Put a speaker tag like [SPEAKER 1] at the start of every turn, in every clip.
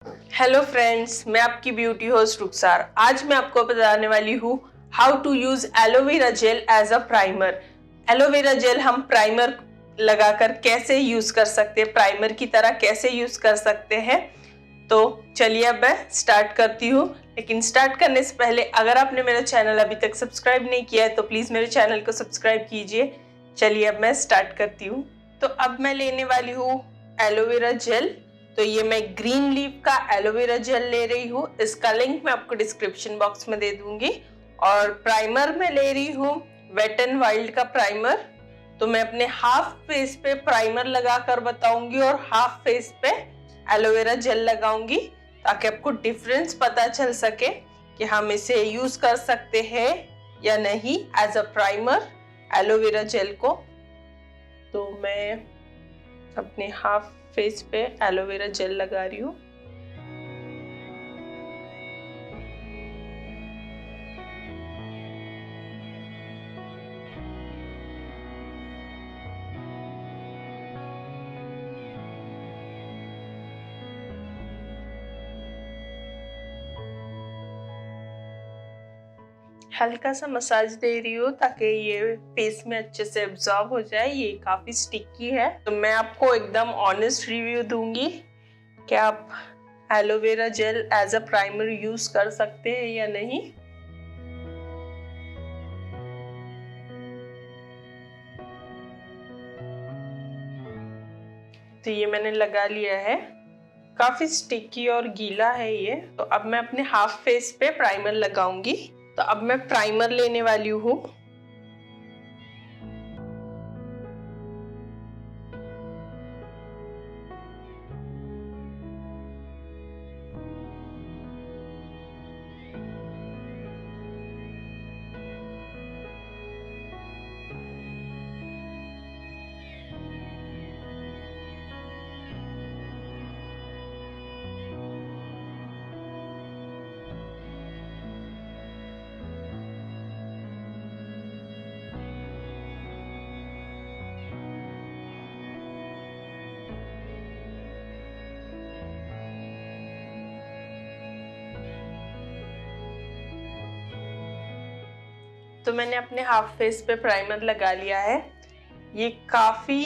[SPEAKER 1] Hello friends, मैं आपकी beauty host रुखसार। आज मैं आपको बताने वाली हूँ how to use aloe vera gel as a primer. Aloe vera gel हम प्राइमर लगाकर कैसे यूज कर सकते हैं, प्राइमर की तरह कैसे यूज कर सकते हैं। तो चलिए अब मैं स्टार्ट करती हूँ। लेकिन स्टार्ट करने से पहले अगर आपने मेरा चैनल अभी तक सब्सक्राइब नहीं किया है तो प्लीज मेरे चैनल को सब्सक्राइब कीजिए। चलिए अब मैं स्टार्ट करती हूँ। तो अब मैं लेने वाली हूँ एलोवेरा जेल। तो ये मैं ग्रीन लीफ का एलोवेरा जेल ले रही हूँ। इसका लिंक मैं आपको डिस्क्रिप्शन बॉक्स में दे दूंगी। और प्राइमर में ले रही हूँ वेट एंड वाइल्ड का प्राइमर। तो मैं अपने हाफ फेस पे प्राइमर लगाकर बताऊंगी और हाफ फेस पे एलोवेरा जेल लगाऊंगी, ताकि आपको डिफरेंस पता चल सके कि हम इसे यूज कर सकते हैं या नहीं as a primer aloe vera gel को। तो मैं अपने हाफ फेस पे एलोवेरा जेल लगा रही हूँ। हल्का सा मसाज दे रही हूँ ताकि ये फेस में अच्छे से एब्जॉर्ब हो जाए। ये काफी स्टिकी है, तो मैं आपको एकदम ऑनेस्ट रिव्यू दूंगी कि आप aloe vera gel as a primer use कर सकते हैं या नहीं। तो ये मैंने लगा लिया है। काफी स्टिकी और गीला है ये। तो अब मैं अपने हाफ फेस पे प्राइमर लगाऊंगी। तो अब मैं प्राइमर लेने वाली हूँ। तो मैंने अपने हाफ फेस पे प्राइमर लगा लिया है। ये काफी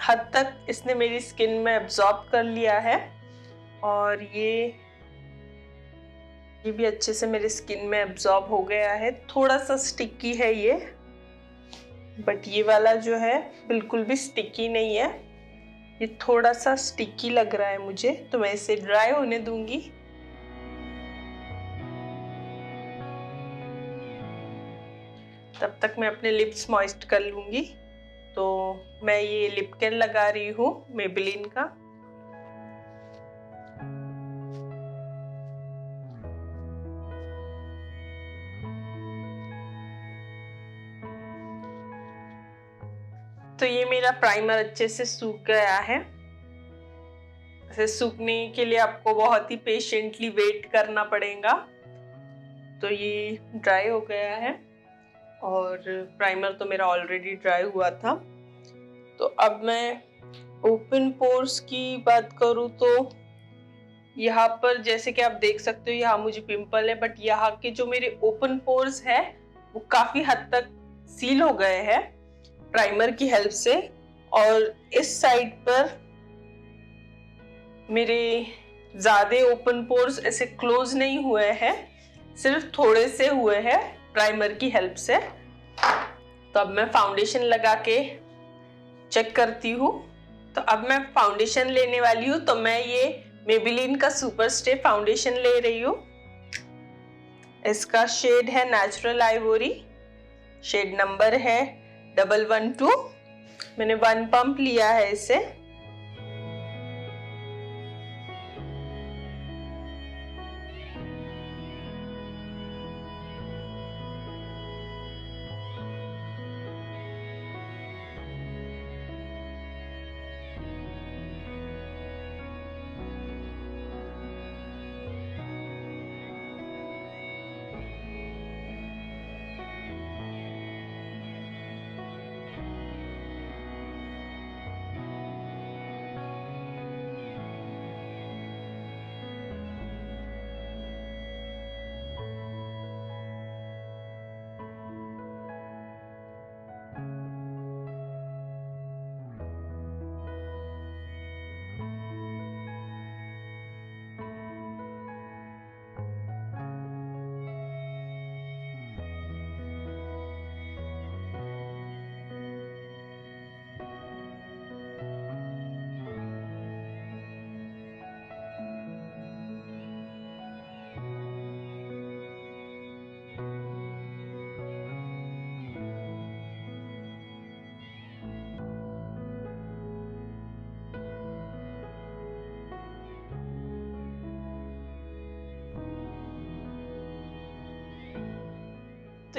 [SPEAKER 1] हद तक इसने मेरी स्किन में एब्जॉर्ब कर लिया है और ये भी अच्छे से मेरी स्किन में एब्जॉर्ब हो गया है। थोड़ा सा स्टिकी है ये, बट ये वाला जो है बिल्कुल भी स्टिकी नहीं है। ये थोड़ा सा स्टिकी लग रहा है मुझे, तो मैं इसे ड्राई होने दूंगी। तब तक मैं अपने लिप्स मॉइस्ट कर लूंगी। तो मैं ये लिप केयर लगा रही हूँ मेबेलिन का। तो ये मेरा प्राइमर अच्छे से सूख गया है। इसे सूखने के लिए आपको बहुत ही पेशेंटली वेट करना पड़ेगा। तो ये ड्राई हो गया है और प्राइमर तो मेरा ऑलरेडी ड्राई हुआ था। तो अब मैं ओपन पोर्स की बात करूँ तो यहाँ पर जैसे कि आप देख सकते हो, यहाँ मुझे पिंपल है, बट यहाँ के जो मेरे ओपन पोर्स है वो काफी हद तक सील हो गए हैं प्राइमर की हेल्प से। और इस साइड पर मेरे ज्यादा ओपन पोर्स ऐसे क्लोज नहीं हुए हैं, सिर्फ थोड़े से हुए हैं प्राइमर की हेल्प से। तो अब मैं फाउंडेशन लगा के चेक करती हूँ। तो अब मैं फाउंडेशन लेने वाली हूँ। तो मैं ये मेबेलिन का सुपर स्टे फाउंडेशन ले रही हूँ। इसका शेड है नेचुरल आइवोरी, शेड नंबर है 112। मैंने 1 पंप लिया है इसे।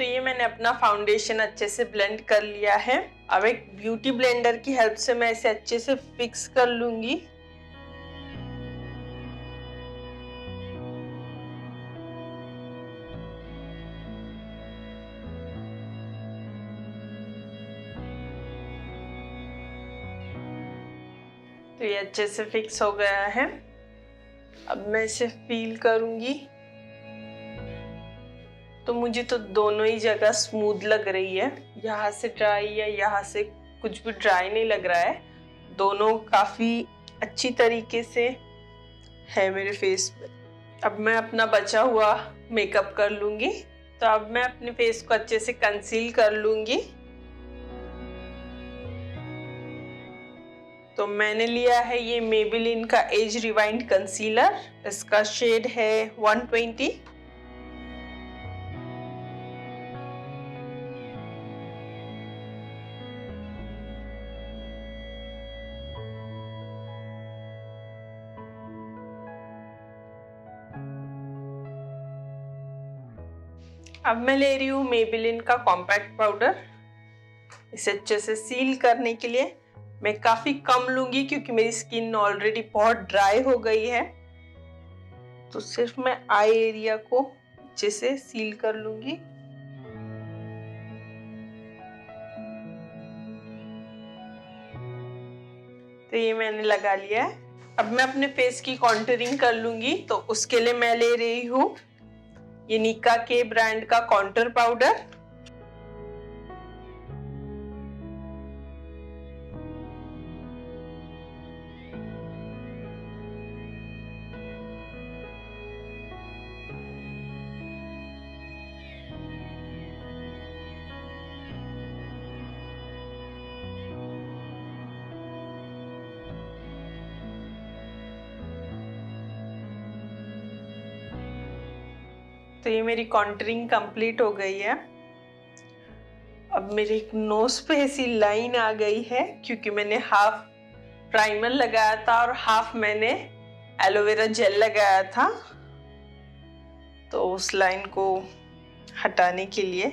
[SPEAKER 1] तो ये मैंने अपना फाउंडेशन अच्छे से ब्लेंड कर लिया है। अब एक ब्यूटी ब्लेंडर की हेल्प से मैं इसे अच्छे से फिक्स कर लूंगी। तो ये अच्छे से फिक्स हो गया है। अब मैं इसे फील करूंगी। तो मुझे तो दोनों ही जगह स्मूथ लग रही है, यहाँ से ड्राई है, यहाँ से कुछ भी ड्राई नहीं लग रहा है। दोनों काफी अच्छी तरीके से है मेरे फेस पे। अब मैं अपना बचा हुआ मेकअप कर लूंगी। तो अब मैं अपने फेस को अच्छे से कंसील कर लूंगी। तो मैंने लिया है ये मेबेलिन का एज रिवाइंड कंसीलर। इसका शेड है 120। अब मैं ले रही हूँ मेबेलिन का कॉम्पैक्ट पाउडर। इसे अच्छे से सील करने के लिए मैं काफी कम लूंगी, क्योंकि मेरी स्किन ऑलरेडी बहुत ड्राई हो गई है। तो सिर्फ मैं आई एरिया को अच्छे से सील कर लूंगी। तो ये मैंने लगा लिया है। अब मैं अपने फेस की कॉन्टूरिंग कर लूंगी। तो उसके लिए मैं ले रही हूँ ये निका के ब्रांड का कॉन्टूर पाउडर। तो ये मेरी कॉन्टूरिंग कंप्लीट हो गई है। अब मेरे नोज पे ऐसी लाइन आ गई है, क्योंकि मैंने हाफ प्राइमर लगाया था और हाफ मैंने एलोवेरा जेल लगाया था। तो उस लाइन को हटाने के लिए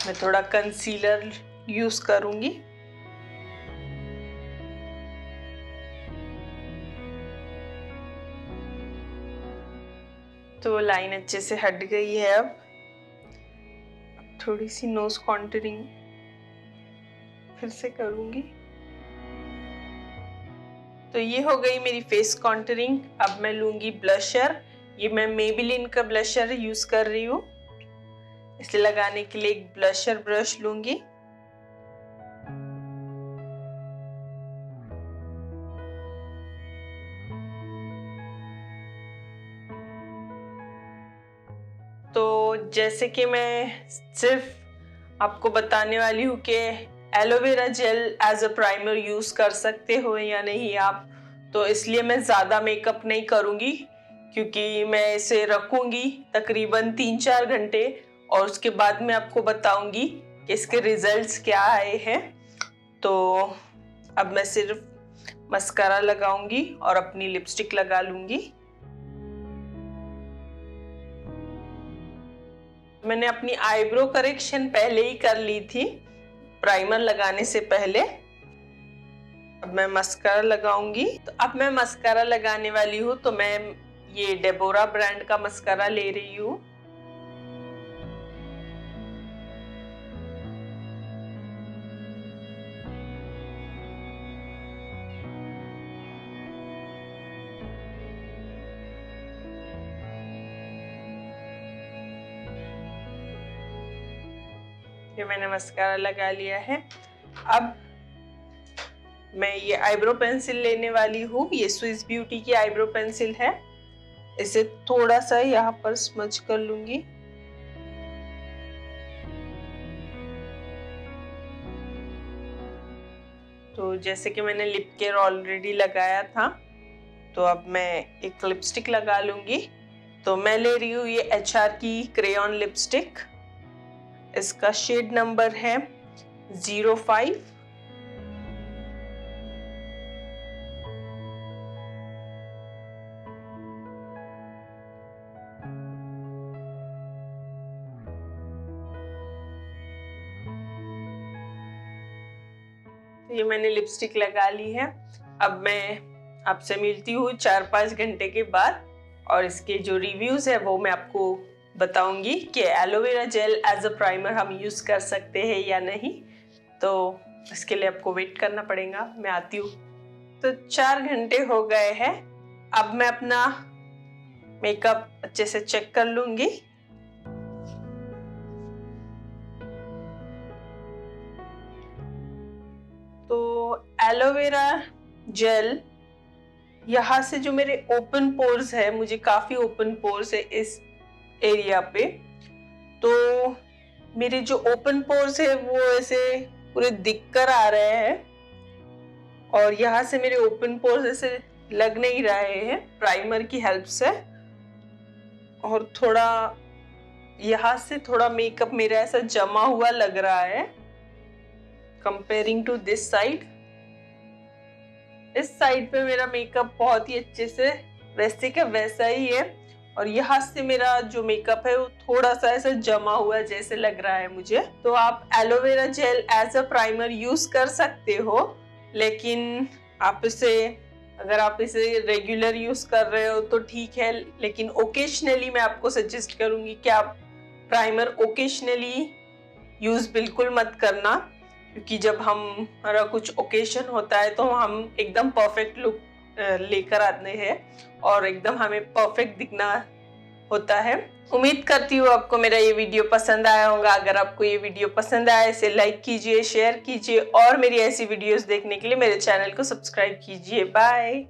[SPEAKER 1] मैं थोड़ा कंसीलर यूज करूंगी। तो वो लाइन अच्छे से हट गई है। अब थोड़ी सी नोज कॉन्टूरिंग फिर से करूंगी। तो ये हो गई मेरी फेस कॉन्टूरिंग। अब मैं लूंगी ब्लशर। ये मैं मेबेलिन का ब्लशर यूज कर रही हूँ। इसे लगाने के लिए एक ब्लशर ब्रश लूंगी। तो जैसे कि मैं सिर्फ आपको बताने वाली हूँ कि aloe vera gel as a primer use कर सकते हो या नहीं आप, तो इसलिए मैं ज़्यादा मेकअप नहीं करूँगी, क्योंकि मैं इसे रखूँगी तकरीबन 3-4 घंटे और उसके बाद मैं आपको बताऊँगी कि इसके रिजल्ट्स क्या आए हैं। तो अब मैं सिर्फ मस्कारा लगाऊंगी और अपनी लिपस्टिक लगा लूँगी। मैंने अपनी आईब्रो करेक्शन पहले ही कर ली थी प्राइमर लगाने से पहले। अब मैं मस्कारा लगाऊंगी। तो अब मैं मस्कारा लगाने वाली हूँ। तो मैं ये डेबोरा ब्रांड का मस्कारा ले रही हूँ। ये मैंने मस्कारा लगा लिया है। अब मैं ये आईब्रो पेंसिल लेने वाली हूँ। ये स्विस ब्यूटी की आईब्रो पेंसिल है। इसे थोड़ा सा यहाँ पर स्मच कर लूंगी। तो जैसे कि मैंने लिप केयर ऑलरेडी लगाया था, तो अब मैं एक लिपस्टिक लगा लूंगी। तो मैं ले रही हूँ ये HR की क्रेयॉन लिपस्टिक। इसका शेड नंबर है 05। तो ये मैंने लिपस्टिक लगा ली है। अब मैं आपसे मिलती हूँ 4-5 घंटे के बाद और इसके जो रिव्यूज़ है वो मैं आपको बताऊंगी कि aloe vera gel as a primer हम यूज़ कर सकते हैं या नहीं। तो इसके लिए आपको वेट करना पड़ेगा, मैं आती हूँ। तो 4 घंटे हो गए हैं। अब मैं अपना मेकअप अच्छे से चेक कर लूंगी। तो एलोवेरा जेल यहाँ से जो मेरे ओपन पोर्स है, मुझे काफ़ी ओपन पोर्स है इस एरिया पे, तो मेरे जो ओपन पोर्स है वो ऐसे पूरे दिख कर आ रहे हैं और यहाँ से मेरे ओपन पोर्स ऐसे लग नहीं रहे हैं प्राइमर की हेल्प से। और थोड़ा यहाँ से थोड़ा मेकअप मेरा ऐसा जमा हुआ लग रहा है कंपेयरिंग टू दिस साइड। इस साइड पे मेरा मेकअप बहुत ही अच्छे से वैसे का वैसा ही है और यहाँ से मेरा जो मेकअप है वो थोड़ा सा ऐसा जमा हुआ जैसे लग रहा है मुझे। तो आप aloe vera gel as a primer use कर सकते हो, लेकिन अगर आप इसे रेगुलर यूज कर रहे हो तो ठीक है, लेकिन ओकेशनली मैं आपको सजेस्ट करूंगी कि आप प्राइमर ओकेशनली यूज बिल्कुल मत करना, क्योंकि जब हमारा कुछ ओकेशन होता है तो हम एकदम परफेक्ट लुक लेकर आते हैं और एकदम हमें परफेक्ट दिखना होता है। उम्मीद करती हूँ आपको मेरा ये वीडियो पसंद आया होगा। अगर आपको ये वीडियो पसंद आया इसे लाइक कीजिए, शेयर कीजिए और मेरी ऐसी वीडियोस देखने के लिए मेरे चैनल को सब्सक्राइब कीजिए। बाय।